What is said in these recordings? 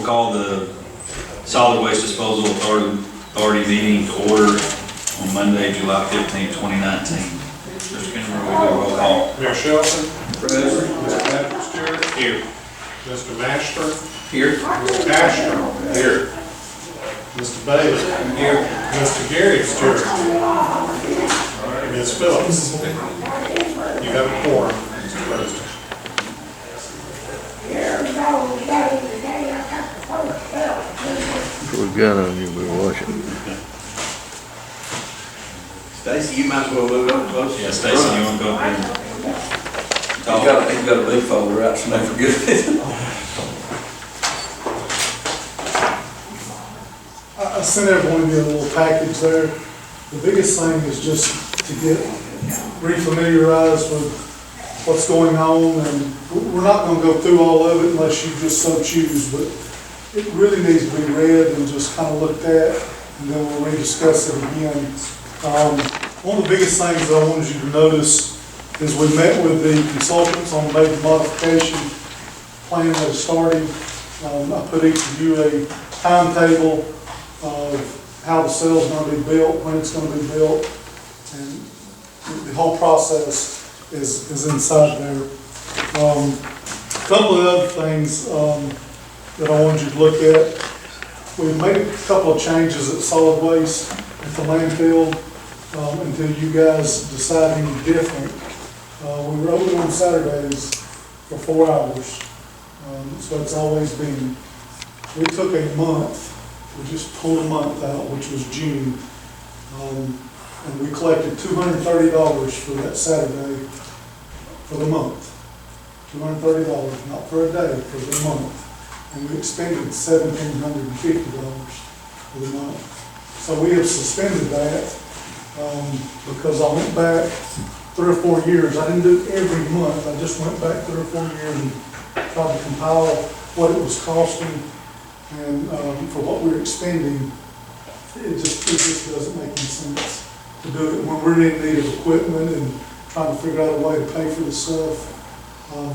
call the Solid Waste Disposal Authority meeting to order on Monday, July 15, 2019. Mr. Skinner, we do a roll call. Mayor Shelton. Present. Mr. Patrick Stewart. Here. Mr. Mashburn. Here. Mr. Ashton. Here. Mr. Bailey. Here. Mr. Gary Stewart. Ms. Phillips. You have a quorum, Mr. President. We've got on you, we're watching. Stacy, you might as well move up close. Yeah, Stacy, you want to go ahead and He's talk? got a big folder out, so don't forget it. I sent everyone a little package there. The biggest thing is just to get refamiliarized with what's going on, and we're not going to go through all of it unless you just so choose, but it really needs to be read and just kind of looked at, and then we'll rediscuss it again. One of the biggest things that I wanted you to notice is we met with the consultants on the major modification plan that is starting. I put each of you a timetable of how the cell is going to be built, when it's going to be built, and the whole process is inside there. A couple of other things that I wanted you to look at. We've made a couple of changes at solid waste at the landfill until you guys decide any different. We were open on Saturdays for 4 hours, so it's always been. We took a month. We just pulled a month out, which was June, and we collected $230 for that Saturday for the month. $230, not for a day, for the month. And we expended $1,750 for the month. So we have suspended that because I went back 3 or 4 years. I didn't do it every month. I just went back 3 or 4 years and tried to compile what it was costing. And for what we're expending, it just doesn't make any sense to do it when we're in need of equipment and trying to figure out a way to pay for the stuff.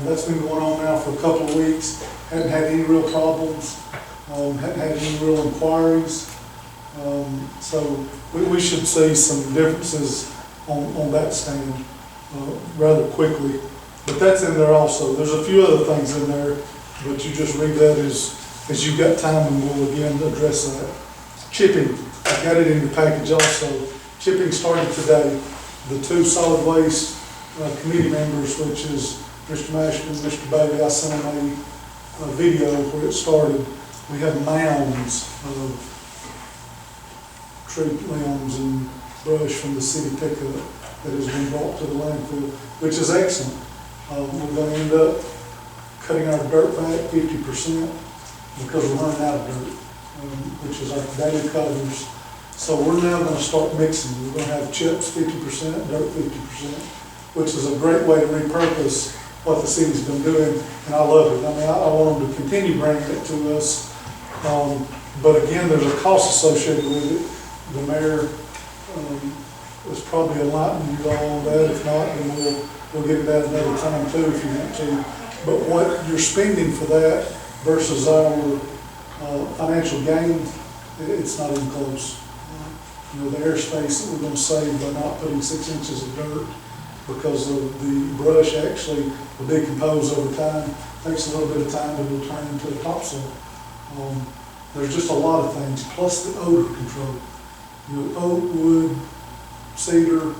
That's been going on now for a couple of weeks. Hadn't had any real problems. Hadn't had any real inquiries. So we should see some differences on that stand rather quickly. But that's in there also. There's a few other things in there, but you just read that as you've got time, and we'll again address that. Chipping, I got it in the package also. Chipping started today. The 2 solid waste committee members, which is Mr. Mashburn and Mr. Bailey, I sent them a video where it started. We have mounds of tree limbs and brush from the city pickup that has been brought to the landfill, which is excellent. We're going to end up cutting our dirt back 50%. Because we're running out of dirt, which is our daily covers. So we're now going to start mixing. We're going to have chips 50%, dirt 50%, which is a great way to repurpose what the city's been doing, and I love it. I mean, I want them to continue bringing it to us, but again, there's a cost associated with it. The mayor was probably enlightening you all on that. If not, then we'll get it at another time too if you want to. But what you're spending for that versus our financial gain, it's not even close. You know, the airspace that we're going to save by not putting 6 inches of dirt because of the brush actually will decompose over time. Takes a little bit of time to return into the topsoil. There's just a lot of things, plus the odor control. You know, oak, wood, cedar,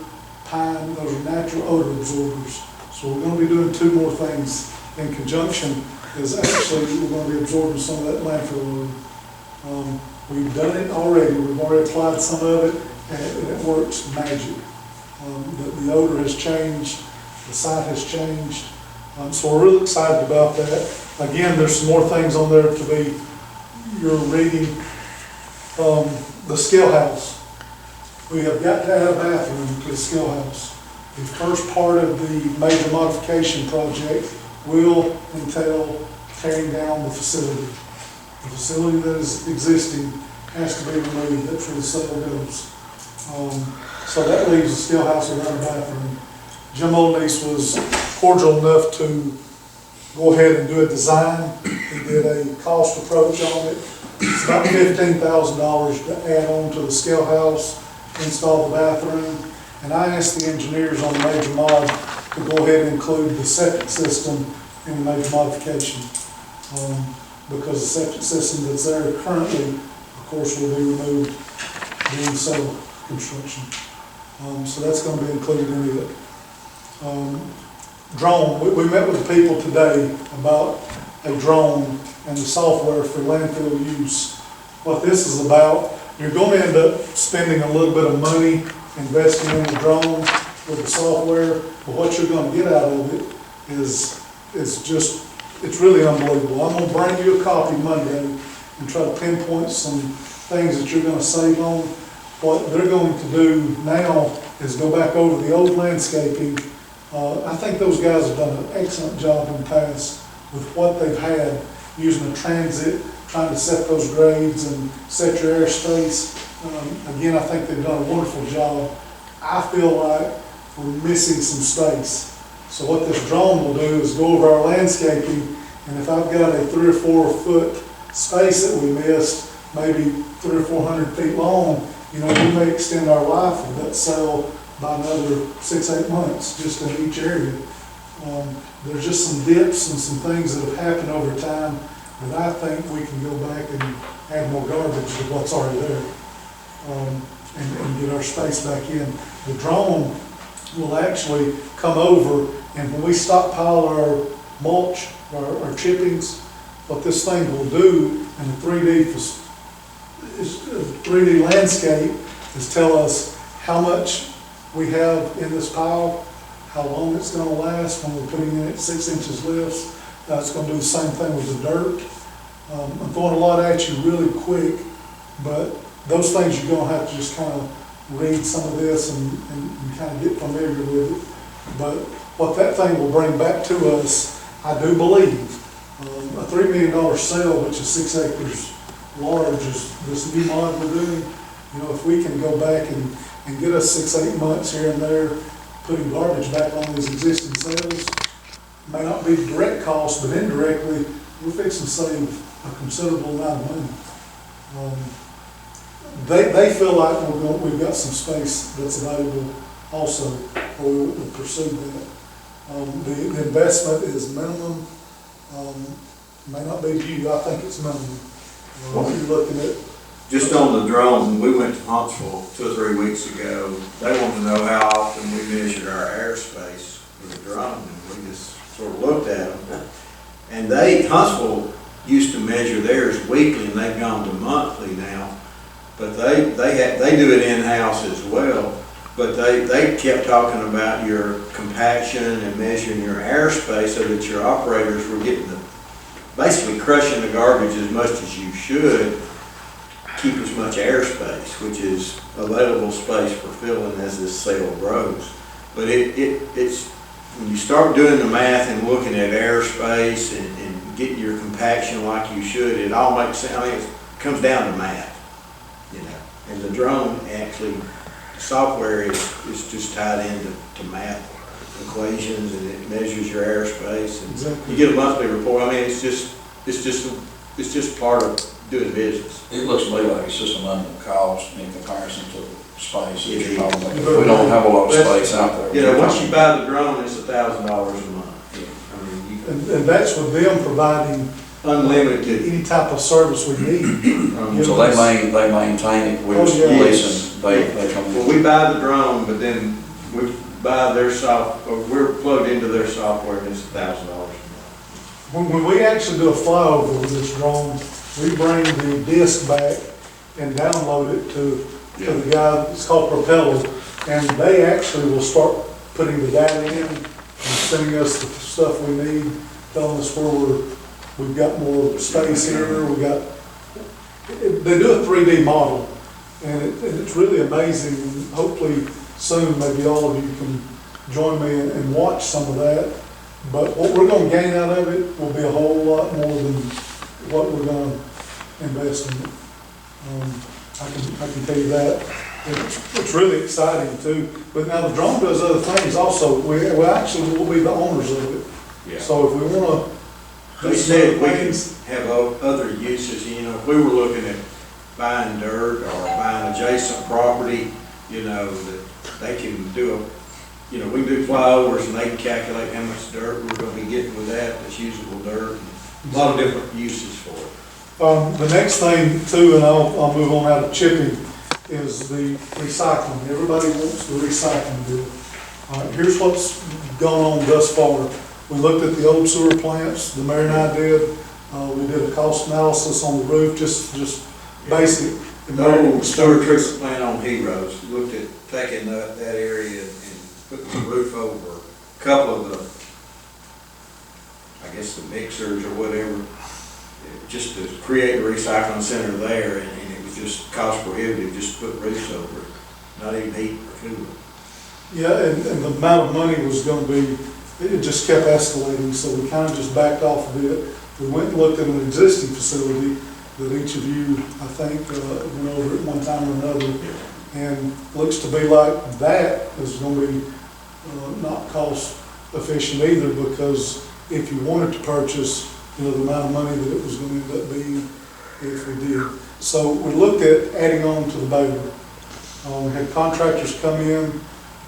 pine, those are natural odor absorbers. So we're going to be doing 2 more things in conjunction. Is actually we're going to be absorbing some of that landfill odor. We've done it already. We've already applied some of it, and it works magic. The odor has changed. The site has changed. So we're really excited about that. Again, there's some more things on there to be. You're reading the scale house. We have got to add a bathroom to the scale house. The first part of the major modification project will entail tearing down the facility. The facility that is existing has to be removed. That's where the cell goes. So that leaves the still house without a bathroom. Jim Oldniece was cordial enough to go ahead and do a design. He did a cost approach on it. It's about $15,000 to add on to the scale house, install the bathroom. And I asked the engineers on the major mod to go ahead and include the septic system in the major modification. Because the septic system that's there currently, of course, will be removed during cell construction. So that's going to be included in it. Drone, we met with the people today about a drone and the software for landfill use. What this is about, you're going to end up spending a little bit of money investing in the drone with the software, but what you're going to get out of it is just, it's really unbelievable. I'm going to bring you a copy Monday and try to pinpoint some things that you're going to save on. What they're going to do now is go back over the old landscaping. I think those guys have done an excellent job in the past with what they've had, using a transit, trying to set those grades and set your airspace. Again, I think they've done a wonderful job. I feel like we're missing some space. So what this drone will do is go over our landscaping, and if I've got a 3 or 4 foot space that we missed, maybe 300 or 400 feet long, we may extend our life of that cell by another 6-8 months, just in each area. There's just some dips and some things that have happened over time that I think we can go back and add more garbage to what's already there, and get our space back in. The drone will actually come over, and when we stockpile our mulch, our chippings, what this thing will do in the 3D landscape is tell us how much we have in this pile, how long it's going to last when we're putting in it 6 inches lifts. It's going to do the same thing with the dirt. I'm throwing a lot at you really quick, but those things you're going to have to just kind of read some of this and kind of get familiar with it. But what that thing will bring back to us, I do believe, a $3 million sale, which is 6 acres large, is this new mod we're doing. If we can go back and get us 6-8 months here and there, putting garbage back on these existing sales, may not be direct cost, but indirectly, we're fixing to save a considerable amount of money. They feel like we've got some space that's available also, or we would pursue that. The investment is minimum. May not be to you, I think it's minimum. If you're looking at Just on the drone, we went to Huntsville 2 or 3 weeks ago. They wanted to know how often we measured our airspace with the drone, and we just sort of looked at them. And Huntsville used to measure theirs weekly, and they've gone to monthly now. But they do it in-house as well. But they kept talking about your compaction and measuring your airspace so that your operators were getting basically crushing the garbage as much as you should, keep as much airspace, which is available space for filling as this cell grows. But it's when you start doing the math and looking at airspace and getting your compaction like you should, it all makes sense. I mean, it comes down to math, And the drone actually, the software is just tied into math equations, and it measures your airspace. And exactly. you get a monthly report. I mean, it's just part of doing business. It looks to me like it's just a minimum cost in comparison to space. Yeah. We don't have a lot of space out there. Once you buy the drone, it's $1,000 a month. I mean, and that's with them providing unlimited. any type of service we need. So they maintain it, we're just leasing, they come Well, in. we buy the drone, but then we buy their software, we're plugged into their software, and it's $1,000 a month. When we actually do a flyover with this drone, we bring the disc back and download it to the guy, it's called Propeller, and they actually will start putting the data in and sending us the stuff we need, telling us where we've got more space here, they do a 3D model, and it's really amazing, and hopefully soon maybe all of you can join me and watch some of that. But what we're going to gain out of it will be a whole lot more than what we're going to invest in it. I can tell you that. It's really exciting too. But now the drone does other things also. We actually will be the owners of it. Yeah. So if we want to They said we can have other uses, you know, if we were looking at buying dirt or buying adjacent property, you know, that they can do you know, we can do flyovers and they can calculate how much dirt we're gonna be getting with that's usable dirt, and a lot of different uses for it. The next thing too, and I'll move on out of chipping, is the recycling. Everybody wants the recycling deal. Here's what's gone on thus far. We looked at the old sewer plants, the mayor and I did. We did a cost analysis on the roof, just basic. The old sewer treatment plant on Heroes, looked at taking that area and putting the roof over a couple of the, I guess the mixers or whatever, just to create a recycling center there, and it was just cost prohibitive just to put roofs over it, not even heat or cool. Yeah, and the amount of money was gonna be, it just kept escalating, so we kind of just backed off of it. We went and looked at an existing facility that each of you, I think, went over at one time or another. And looks to be like that is gonna be not cost efficient either, because if you wanted to purchase, you know, the amount of money that it was gonna end up being if we did. So we looked at adding on to the baler. We had contractors come in,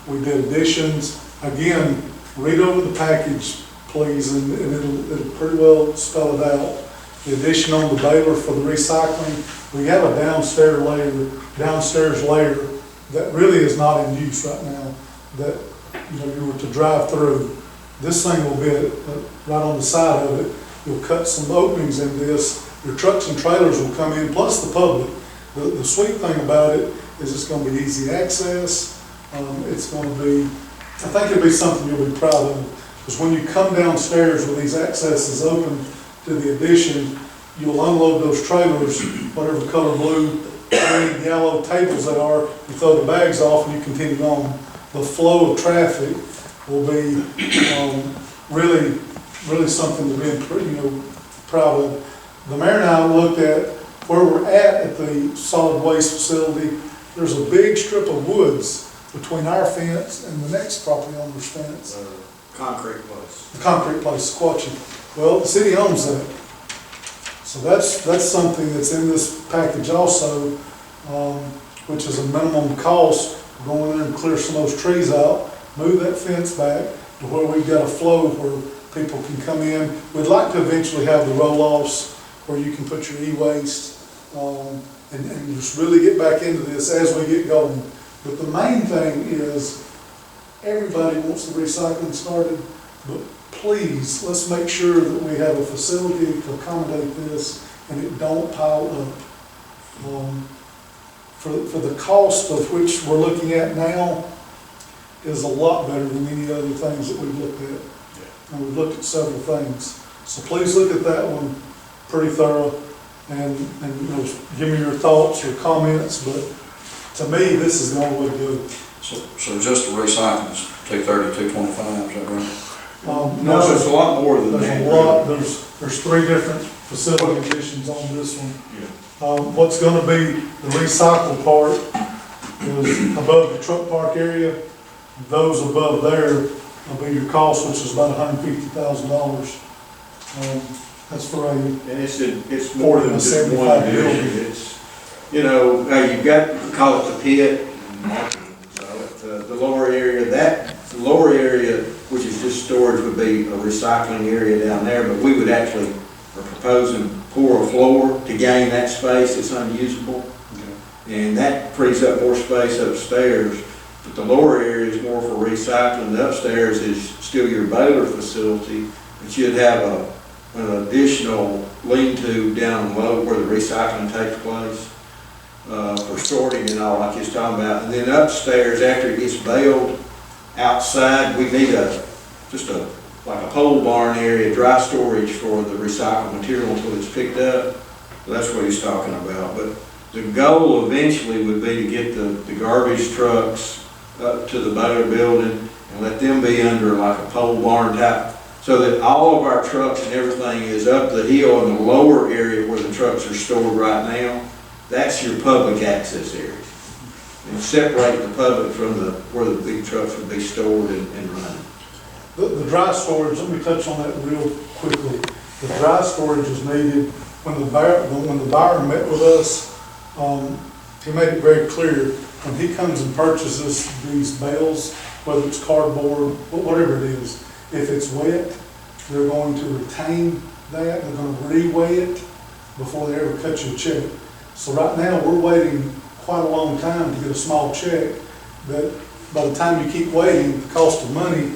we did additions. Again, read over the package, please, and it'll pretty well spell it out. The addition on the baler for the recycling, we have a downstairs layer that really is not in use right now, that, you know, you were to drive through. This thing will be right on the side of it. You'll cut some openings in this. Your trucks and trailers will come in, plus the public. The sweet thing about it is it's gonna be easy access. It's gonna be, I think it'll be something you'll be proud of. Because when you come downstairs with these accesses open to the addition, you'll unload those trailers, whatever color blue, green, yellow tables that are, you throw the bags off and you continue on. The flow of traffic will be really something to be, you know, proud of. The mayor and I looked at where we're at the solid waste facility. There's a big strip of woods between our fence and the next property owner's fence. Concrete place. The concrete place, Squatchy. Well, the city owns that. So that's something that's in this package also, which is a minimum cost. Go in there and clear some of those trees out, move that fence back to where we've got a flow where people can come in. We'd like to eventually have the roll-offs where you can put your e-waste, and just really get back into this as we get going. But the main thing is, everybody wants the recycling started, but please, let's make sure that we have a facility to accommodate this and it don't pile up. For the cost of which we're looking at now is a lot better than any other things that we've looked at. And we've looked at several things. So please look at that one pretty thorough and you know, give me your thoughts, your comments, but to me, this is going to look good. So just the recycling is 230, 225, is that right? No, it's a lot more than that. There's a lot, there's three different facility additions on this one. Yeah. What's gonna be the recycle part is above the truck park area. Those above there will be your cost, which is about $150,000. That's for and it's more than just one 75 building. building. It's, you know, you've got, we call it the pit, the lower area, the lower area, which is just storage, would be a recycling area down there, but we would actually are proposing pour a floor to gain that space that's unusable. Okay. And that frees up more space upstairs. But the lower area is more for recycling. The upstairs is still your baler facility, but you'd have an additional lean-to down low where the recycling takes place. For sorting and all, like you was talking about. And then upstairs, after it gets baled outside, we need like a pole barn area, dry storage for the recycled material until it's picked up. So that's what he's talking about. But the goal eventually would be to get the garbage trucks up to the baler building and let them be under like a pole barn type, so that all of our trucks and everything is up the hill in the lower area where the trucks are stored right now. That's your public access area. And separate the public from where the big trucks would be stored and running. The dry storage, let me touch on that real quickly. The dry storage is needed. When the buyer met with us, he made it very clear, when he comes and purchases these bales, whether it's cardboard, whatever it is, if it's wet, they're going to retain that, they're gonna re-weigh it before they ever cut you a check. So right now, we're waiting quite a long time to get a small check, that by the time you keep waiting, the cost of money,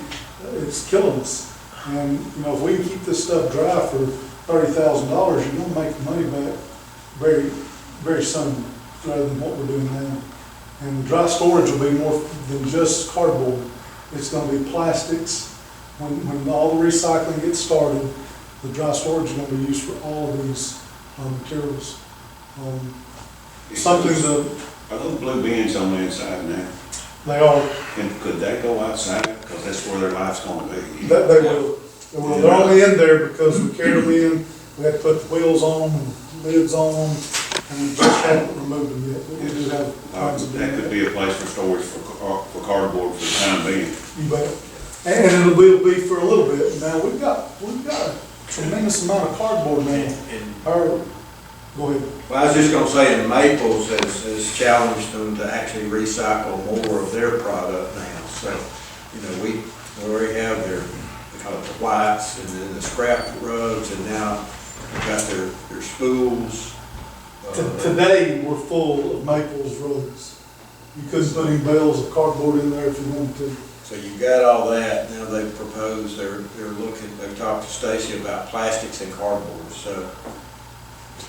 it's killing us. And, you know, if we can keep this stuff dry for $30,000, you're gonna make the money back very, very soon, rather than what we're doing now. And dry storage will be more than just cardboard. It's gonna be plastics. When all the recycling gets started, the dry storage is gonna be used for all of these materials. Something that Are those blue bins on the inside now? they are, And could they go outside? Because that's where their life's gonna be. that they will. They're only in there because we carry them in, we had to put the wheels on them, lids on them, and we just haven't removed them yet. But we do have plans of doing That could be a place for storage for cardboard for the time being. You bet. And it will be for a little bit. Now, we've got a tremendous amount of cardboard now. Go ahead. Well, I was just gonna say, and Maples has challenged them to actually recycle more of their product now. So, you know, we already have they call it the whites, and then the scrap rugs, and now we've got their spools. Today, we're full of Maples rugs. You couldn't put any bales of cardboard in there if you wanted to. So you've got all that. Now they've proposed, they've talked to Stacy about plastics and cardboard. So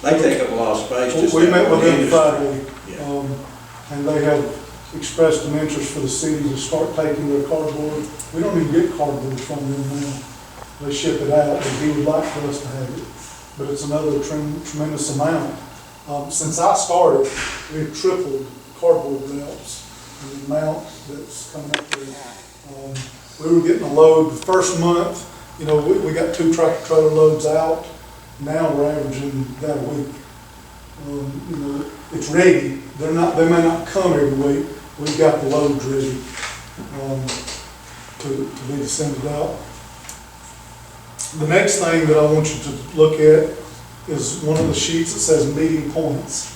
they take up a lot of space. Just We met with them industry. Friday, Yeah. and they have expressed an interest for the city to start taking their cardboard. We don't even get cardboard from them now. They ship it out, but he would like for us to have it. But it's another tremendous amount. Since I started, we've tripled cardboard routes and the amount that's coming up there. We were getting a load the first month, you know, we got 2 tractor trailer loads out. Now we're averaging that a week. You know, it's ready. They may not come every week. We've got the loads ready to be descended out. The next thing that I want you to look at is one of the sheets that says meeting points.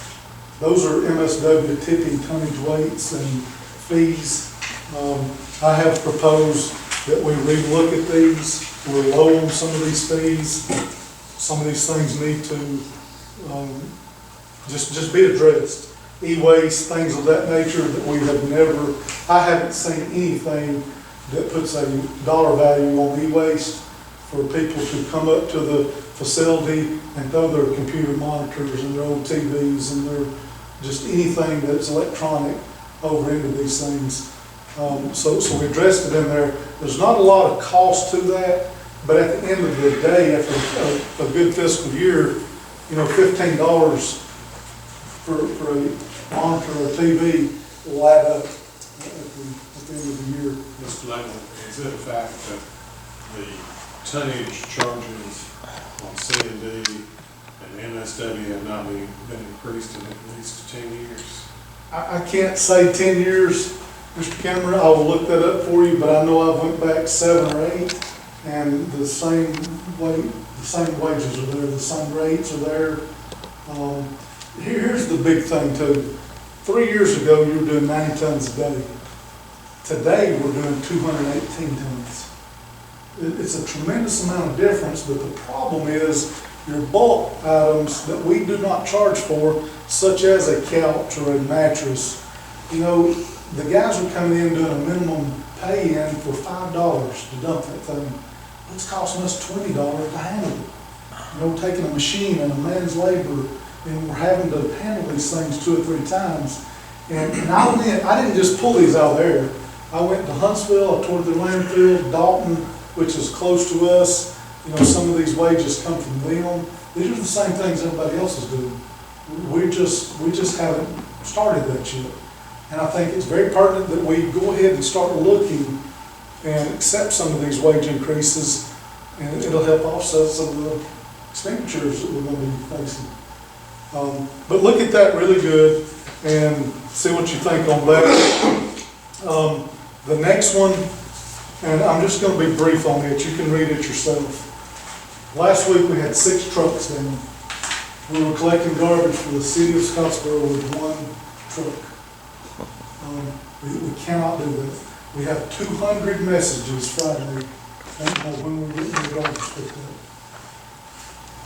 Those are MSW tipping tonnage weights and fees. I have proposed that we relook at these. We're low on some of these fees. Some of these things need to just be addressed. E-waste, things of that nature that we have never, I haven't seen anything that puts a dollar value on e-waste for people to come up to the facility and throw their computer monitors and their old TVs and their just anything that's electronic over into these things. So we addressed it in there. There's not a lot of cost to that, but at the end of the day, after a good fiscal year, you know, $15 for a monitor or TV will add up at the end of the year. Mr. Langland, is it a fact that the tonnage charges on C&D and MSW have not been increased in at least 10 years? I can't say 10 years, Mr. Cameron. I will look that up for you, but I know I went back 7 or 8, and the same wages are there, the same rates are there. Here's the big thing too. 3 years ago, you were doing 90 tons a day. Today, we're doing 218 tons. It's a tremendous amount of difference, but the problem is your bulk items that we do not charge for, such as a couch or a mattress. You know, the guys are coming in doing a minimum pay-in for $5 to dump that thing. It's costing us $20 to handle it. You know, taking a machine and a man's labor, and we're having to handle these things 2 or 3 times. And I didn't just pull these out there. I went to Huntsville, I toured the landfill, Dalton, which is close to us. You know, some of these wages come from them. These are the same things everybody else is doing. We just haven't started that yet. And I think it's very pertinent that we go ahead and start looking and accept some of these wage increases, and it'll help offset some of the expenditures that we're going to be facing. But look at that really good and see what you think on that. The next one, and I'm just going to be brief on it, you can read it yourself, Last week, we had 6 trucks down. We were collecting garbage for the city of Scottsboro with 1 truck. We cannot do that. We have 200 messages Friday, I don't know when we're getting the garbage picked up.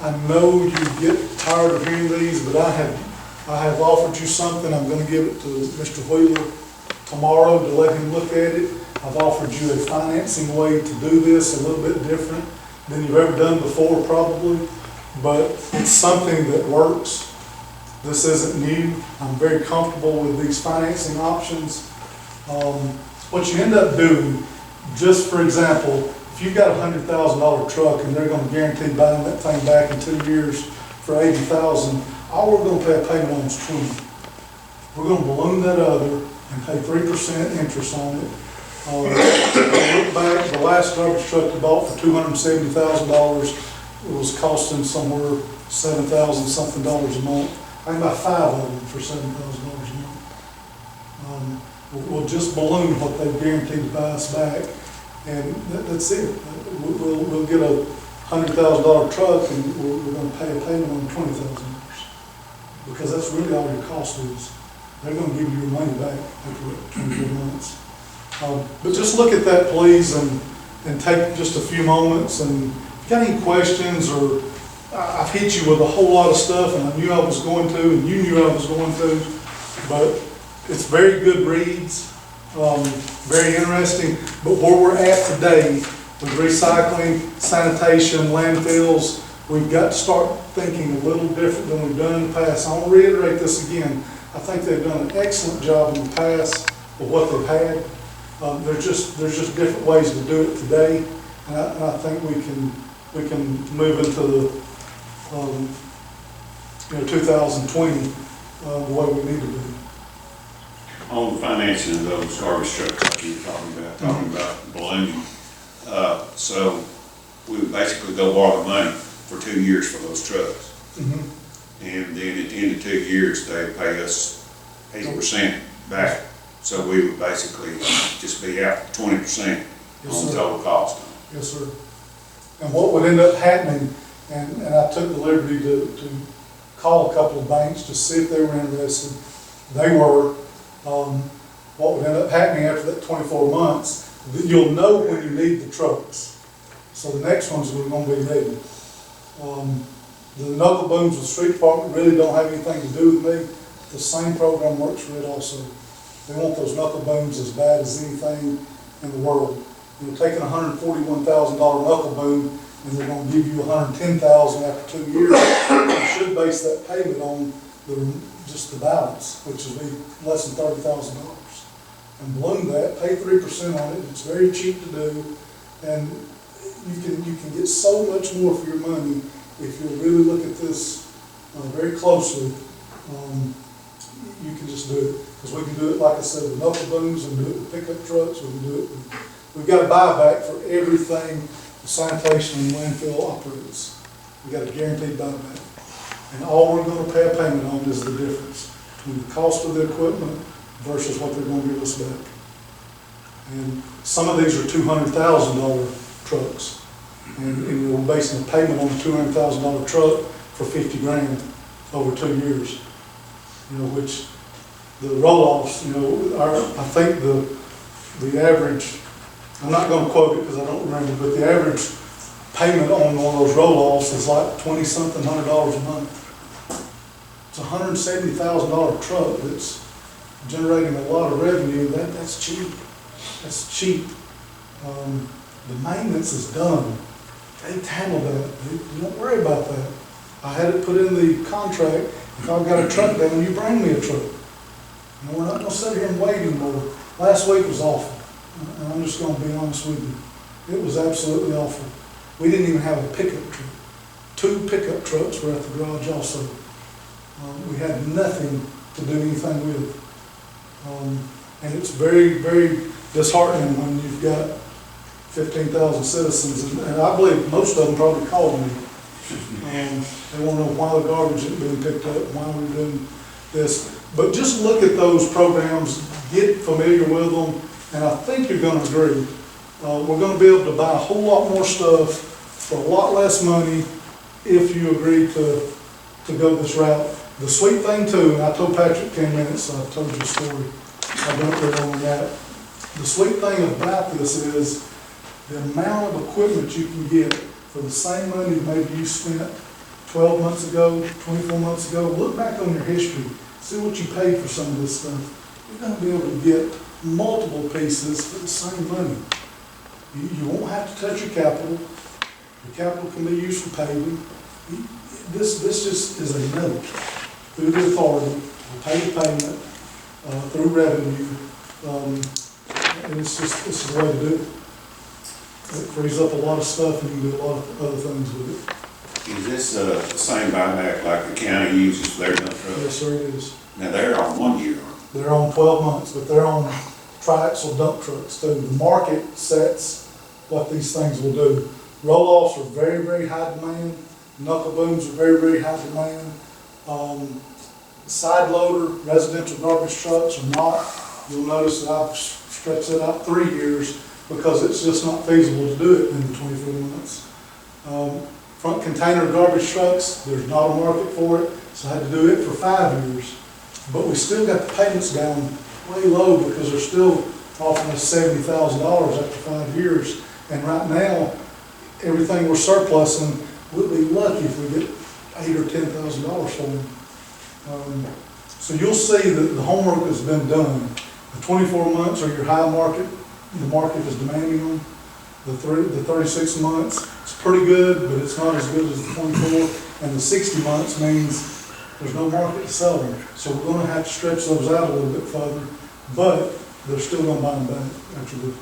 I know you get tired of hearing these, but I have offered you something. I'm gonna give it to Mr. Wheeler tomorrow to let him look at it. I've offered you a financing way to do this, a little bit different than you've ever done before probably, but it's something that works. This isn't new. I'm very comfortable with these financing options. What you end up doing, just for example, if you've got a $100,000 truck and they're gonna guarantee buying that thing back in 2 years for $80,000, all we're gonna pay a payment on is $20,000. We're gonna balloon that other and pay 3% interest on it. Look back, the last garbage truck we bought for $270,000, it was costing somewhere $7,000 something a month. I can buy 5 of them for $7,000 a month. We'll just balloon what they've guaranteed to buy us back, and that's it. We'll get a $100,000 truck, and we're gonna pay a payment on $20,000, because that's really all your cost is. They're gonna give you your money back after 24 months. But just look at that, please, and take just a few moments, and if you got any questions, or I've hit you with a whole lot of stuff, and I knew I was going to, and you knew I was going to, but it's very good reads, very interesting. But where we're at today with recycling, sanitation, landfills, we've got to start thinking a little different than we've done in the past. I want to reiterate this again. I think they've done an excellent job in the past with what they've had. There's just different ways to do it today, and I think we can move into the 2020 the way we need to be. On the financing of those garbage trucks like you were talking about ballooning. So we would basically go borrow the money for 2 years for those trucks. And then at the end of 2 years, they pay us 80% back. So we would basically just be out 20% on the total cost. Yes, sir. And what would end up happening, and I took the liberty to call a couple of banks to see if they were interested. They were. What would end up happening after that 24 months, you'll know when you need the trucks. So the next ones we're going to be needing. The knuckle booms with the street department really don't have anything to do with me. The same program works for it also. They want those knuckle booms as bad as anything in the world. You're taking a $141,000 knuckle boom, and they're going to give you $110,000 after 2 years. You should base that payment on just the balance, which would be less than $30,000. And balloon that, pay 3% on it. It's very cheap to do, and you can get so much more for your money if you really look at this very closely. You can just do it, because we can do it, like I said, with knuckle booms, and do it with pickup trucks. We can do it. We've got a buyback for everything the sanitation and landfill operates. We got a guaranteed buyback. And all we're going to pay a payment on is the difference between the cost of the equipment versus what they're going to give us back. And some of these are $200,000 trucks. And we're basing a payment on a $200,000 truck for $50,000 over 2 years. Which the roll-offs, I think the average, I'm not going to quote it because I don't remember, but the average payment on one of those roll-offs is like $20-something hundred a month. It's a $170,000 truck that's generating a lot of revenue. That's cheap. That's cheap. The maintenance is done. They handle that. You don't worry about that. I had it put in the contract. If I've got a truck down, you bring me a truck. We're not going to sit here and wait anymore. Last week was awful. And I'm just going to be honest with you. It was absolutely awful. We didn't even have a pickup truck. 2 pickup trucks were at the garage also. We had nothing to do anything with. And it's very, very disheartening when you've got 15,000 citizens. And I believe most of them probably called me. They want to know why the garbage isn't being picked up, why we're doing this. But just look at those programs, get familiar with them, and I think you're going to agree. We're going to be able to buy a whole lot more stuff for a lot less money if you agree to go this route. The sweet thing too, and I told Patrick 10 minutes, so I've told you a story, I don't really on that. The sweet thing about this is the amount of equipment you can get for the same money maybe you spent 12 months ago, 24 months ago. Look back on your history, see what you paid for some of this stuff. You're gonna be able to get multiple pieces for the same money. You won't have to touch your capital. Your capital can be used for paving. This just is a note through the authority, we'll pay the payment, through revenue, and it's the way to do it. It frees up a lot of stuff and you can do a lot of other things with it. Is this the same buyback like the county uses for their dump trucks? Yes, sir, it is. Now, they're on 1 year. They're on 12 months, but they're on triaxle dump trucks too. The market sets what these things will do. Roll-offs are very, very high demand. Knuckle booms are very, very high demand. Side loader, residential garbage trucks are not. You'll notice that I've stretched it out 3 years because it's just not feasible to do it in the 24 months. Front container garbage trucks, there's not a market for it, so I had to do it for 5 years. But we still got the payments down way low because they're still offering us $70,000 after 5 years. And right now, everything we're surplusing, we'll be lucky if we get $8,000 or $10,000 for them. So you'll see that the homework has been done. The 24 months are your high market, the market is demanding them. The 36 months, it's pretty good, but it's not as good as the 24. And the 60 months means there's no market to sell them. So we're gonna have to stretch those out a little bit further, but they're still gonna buy them back after the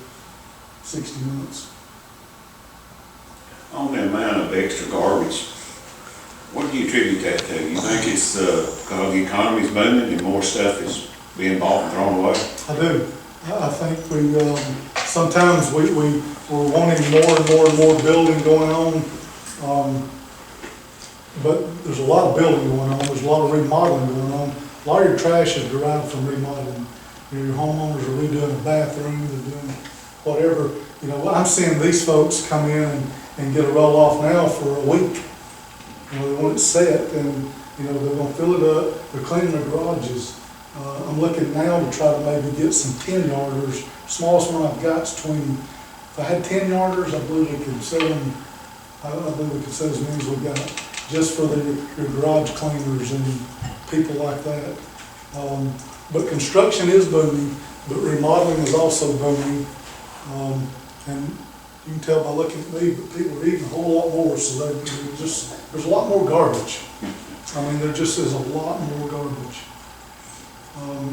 60 months. On the amount of extra garbage, what do you attribute that to? You think it's because the economy's booming and more stuff is being bought and thrown away? I do. I think sometimes we're wanting more and more building going on. But there's a lot of building going on. There's a lot of remodeling going on. A lot of your trash is derived from remodeling. Your homeowners are redoing a bathroom, they're doing whatever. You know, I'm seeing these folks come in and get a roll-off now for a week. You know, they want it set and, you know, they're gonna fill it up. They're cleaning their garages. I'm looking now to try to maybe get some 10-yarders. Smallest one I've got is 20. If I had 10-yarders, I believe we could sell them. I believe we could sell as many as we got, just for your garage cleaners and people like that. But construction is booming, but remodeling is also booming. And you can tell by looking at me, but people are eating a whole lot more, so there's a lot more garbage. I mean, there just is a lot more garbage,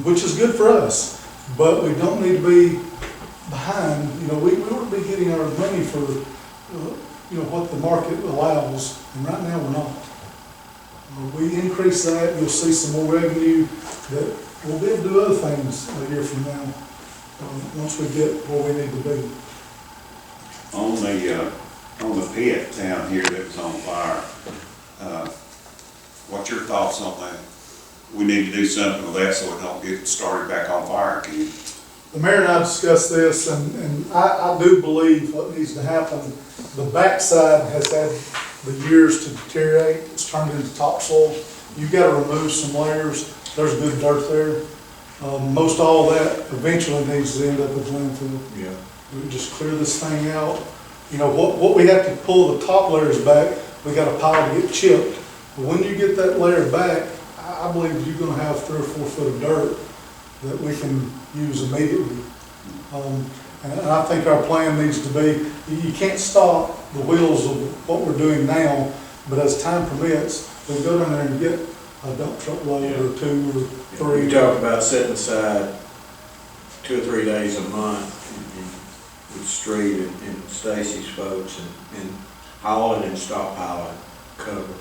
which is good for us, but we don't need to be behind. You know, we ought to be getting our money for, you know, what the market allows, and right now we're not. We increase that, you'll see some more revenue that we'll be able to do other things a year from now, once we get where we need to be. On the pit down here that was on fire, what's your thoughts on that? We need to do something with that so it don't get started back on fire again. The mayor and I discussed this, and I do believe what needs to happen. The backside has had the years to deteriorate. It's turned into topsoil. You've got to remove some layers. There's good dirt there. Most all that eventually needs to end up at landfill. Yeah. We just clear this thing out. You know, what we have to pull the top layers back, we got a pile to get chipped. But when you get that layer back, I believe you're gonna have 3 or 4 foot of dirt that we can use immediately. And I think our plan needs to be, you can't stop the wheels of what we're doing now, but as time permits, we go down there and get a dump truck load or 2 or 3. We talked about setting aside 2 or 3 days a month with Street and Stacy's folks and hauling and stockpiling cover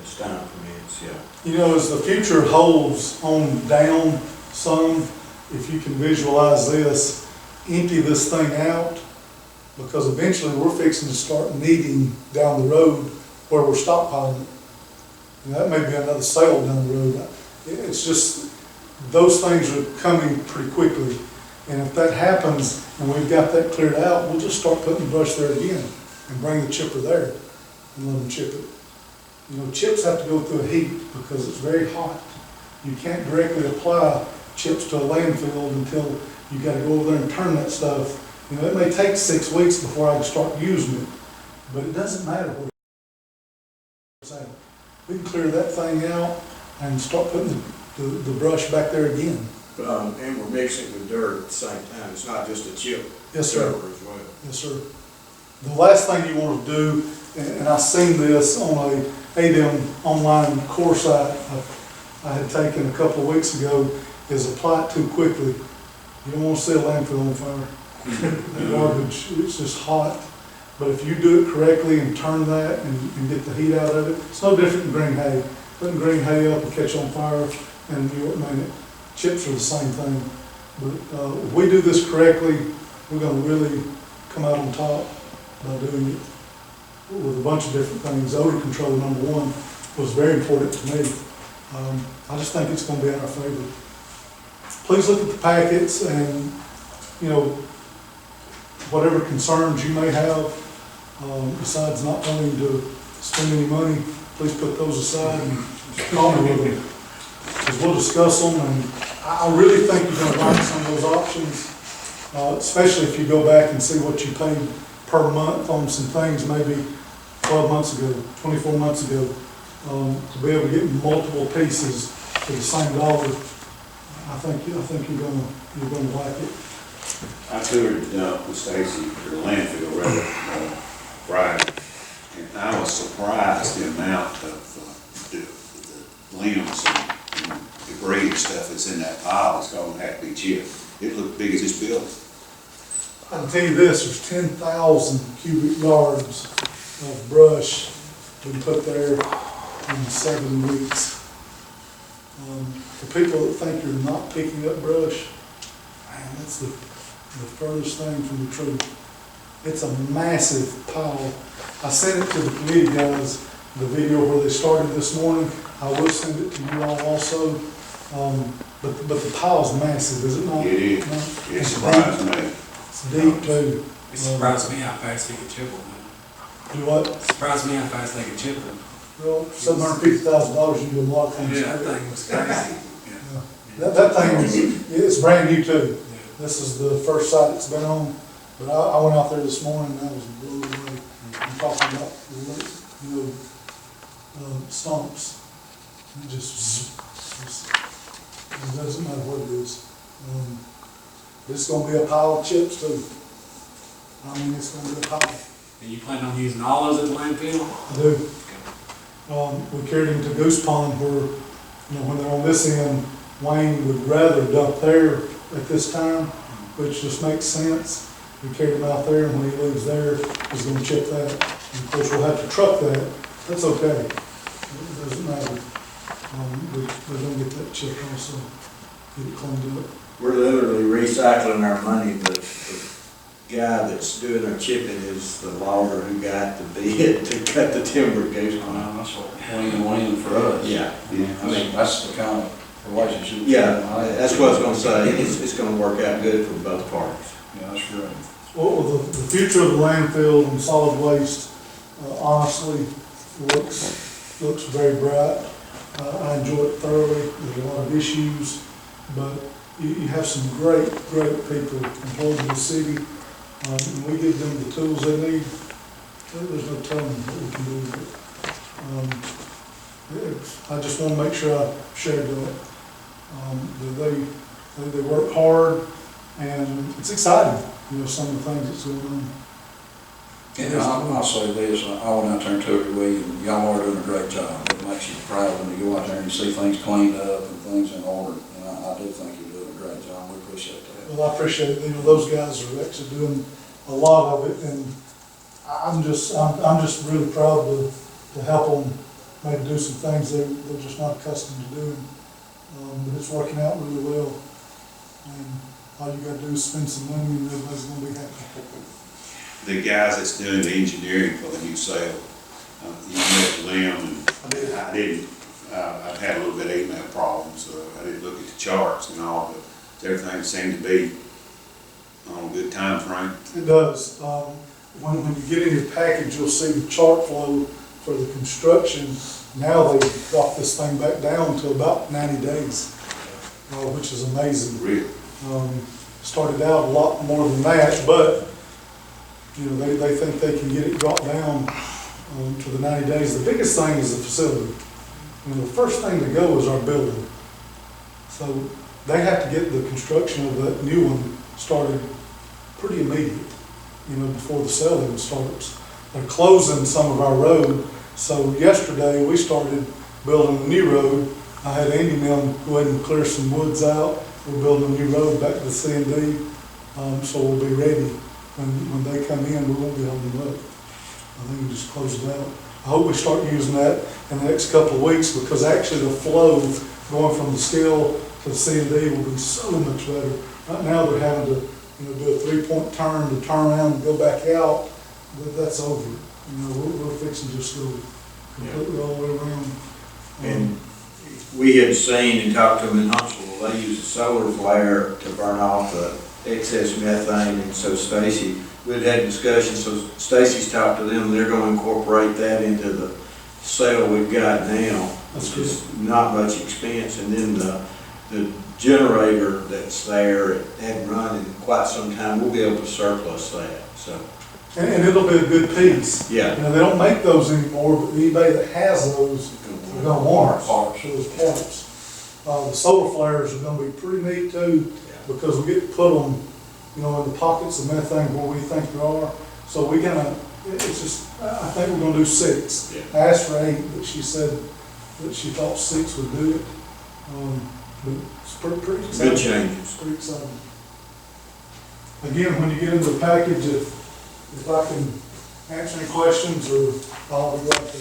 as time permits, yeah. You know, as the future holds on down some, if you can visualize this, empty this thing out, because eventually we're fixing to start needing down the road where we're stockpiling it. And that may be another sale down the road. It's just, those things are coming pretty quickly. And if that happens and we've got that cleared out, we'll just start putting brush there again. and bring the chipper there and let them chip it. You know, chips have to go through a heat because it's very hot. You can't directly apply chips to a landfill until you gotta go over there and turn that stuff. You know, it may take 6 weeks before I can start using it, but it doesn't matter what it's at. We can clear that thing out and start putting the brush back there again. And we're mixing it with dirt at the same time, it's not just a chip. Yes, sir. As well. Yes, sir. The last thing you want to do, and I seen this on a ADM online course I had taken a couple of weeks ago, is apply it too quickly. You don't want to see a landfill on fire. That garbage, it's just hot. But if you do it correctly and turn that and get the heat out of it, it's no different than green hay. Putting green hay up and catch on fire, and chips are the same thing. But if we do this correctly, we're going to really come out on top by doing it with a bunch of different things. Odor control, number one, was very important to me. I just think it's going to be in our favor. Please look at the packets and, you know, whatever concerns you may have, besides not wanting to spend any money, please put those aside and call me with them. Because we'll discuss them, and I really think you're going to like some of those options, especially if you go back and see what you paid per month on some things maybe 12 months ago, 24 months ago. To be able to get multiple pieces for the same dollar, I think you're gonna like it. I toured with Stacy, or landfill rather, Friday, and I was surprised the amount of the limbs and debris and stuff that's in that pile that's going to have to be chipped. It looked big as this building. I can tell you this, there's 10,000 cubic yards of brush been put there in 7 weeks. For people that think you're not picking up brush, man, that's the furthest thing from the truth. It's a massive pile. I sent it to the committee guys, the video where they started this morning. I will send it to you all also. But the pile's massive, is it not? It is. No? It surprised me. It's deep too. It surprised me how fast they could chip them. Do what? It surprised me how fast they could chip them. Well, $750,000, you can do a lot of things. Yeah, that thing was crazy. Yeah. That thing is, it's brand new too. This is the first site it's been on, but I went out there this morning and I was blown away. I'm talking about, stumps. It doesn't matter what it is. This is gonna be a pile of chips too. I mean, it's gonna be a pile. And you plan on using all those at the landfill? I do. We carried them to Goose Pond where, when they're on this end, Wayne would rather dump there at this time, which just makes sense. We carried him out there, and when he leaves there, he's gonna chip that. And of course, we'll have to truck that. That's okay. It doesn't matter. We're gonna get that chipped also, get it cleaned up. We're literally recycling our money. The guy that's doing our chipping is the logger who got the bid to cut the timber at Goose Pond. That's what win-win for us. Yeah. I mean, that's the kind of relationship. Yeah, that's what I was gonna say. It's gonna work out good for both parties. Yeah, that's great. Well, the future of the landfill and solid waste, honestly, looks very bright. I enjoy it thoroughly. There's a lot of issues, but you have some great people employed in the city, and we give them the tools they need. There's no telling what we can do with it. I just want to make sure I shared that. They work hard, and it's exciting, some of the things that's going on. And I'll say this, I went out there and took it with you, and y'all are doing a great job. It makes you proud when you go out there and you see things cleaned up and things in order. And I do think you're doing a great job. We appreciate that. Well, I appreciate it. Those guys are actually doing a lot of it, and I'm just really proud to help them maybe do some things they're just not accustomed to doing. But it's working out really well. And all you got to do is spend some money, and everybody's going to be happy. The guys that's doing the engineering for the new sale, you met them, and I didn't, I've had a little bit of email problems, so I didn't look at the charts and all, but everything seemed to be on a good time frame. It does. when you get in your package, you'll see the chart flow for the construction. Now they've dropped this thing back down to about 90 days, which is amazing. Really? Started out a lot more than that, but, you know, they think they can get it dropped down to the 90 days. The biggest thing is the facility. You know, the first thing to go is our building. So they have to get the construction of that new one started pretty immediate, you know, before the sale even starts. They're closing some of our road. So yesterday, we started building a new road. I had Andy Milne go ahead and clear some woods out. We're building a new road back to the C&D, so we'll be ready. When they come in, we won't be holding them up. I think we just closed it out. I hope we start using that in the next couple of weeks, because actually the flow going from the scale to the C&D will be so much better. Right now, they're having to, you know, do a 3-point turn to turn around and go back out. That's over. You know, we're fixing to just go completely all the way around. And we had seen and talked to them in Huntsville, they use a solar flare to burn off the excess methane, and so Stacy, we'd had discussions, so Stacy's talked to them, they're gonna incorporate that into the cell we've got now. That's which is not much expense, and then the generator that's there, it hadn't run in quite some time, we'll be able to surplus that, so. And it'll be a good piece. Yeah. You know, they don't make those anymore, but anybody that has those, they're gonna want Parts. those parts. The solar flares are gonna be pretty neat too, because we get to put them, you know, in the pockets of methane where we think there are. So we're gonna, it's just, I think we're gonna do 6. Yeah. I asked for 8, but she said that she thought 6 would do it. But it's pretty exciting. Good changes. It's pretty exciting. Again, when you get into the package, if I can answer any questions, or I'll be glad to.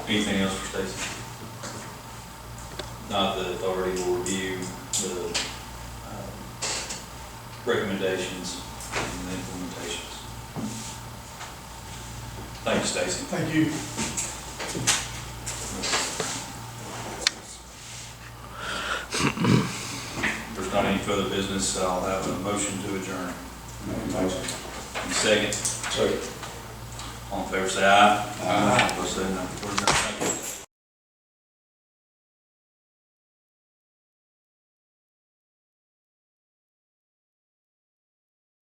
Anything else for Stacy? Not the authority will review the recommendations and the implementations. Thank you, Stacy. Thank you. If there's not any further business, I'll have a motion to adjourn. Second. So, All in favor, say aye. Aye. Opposed, say no.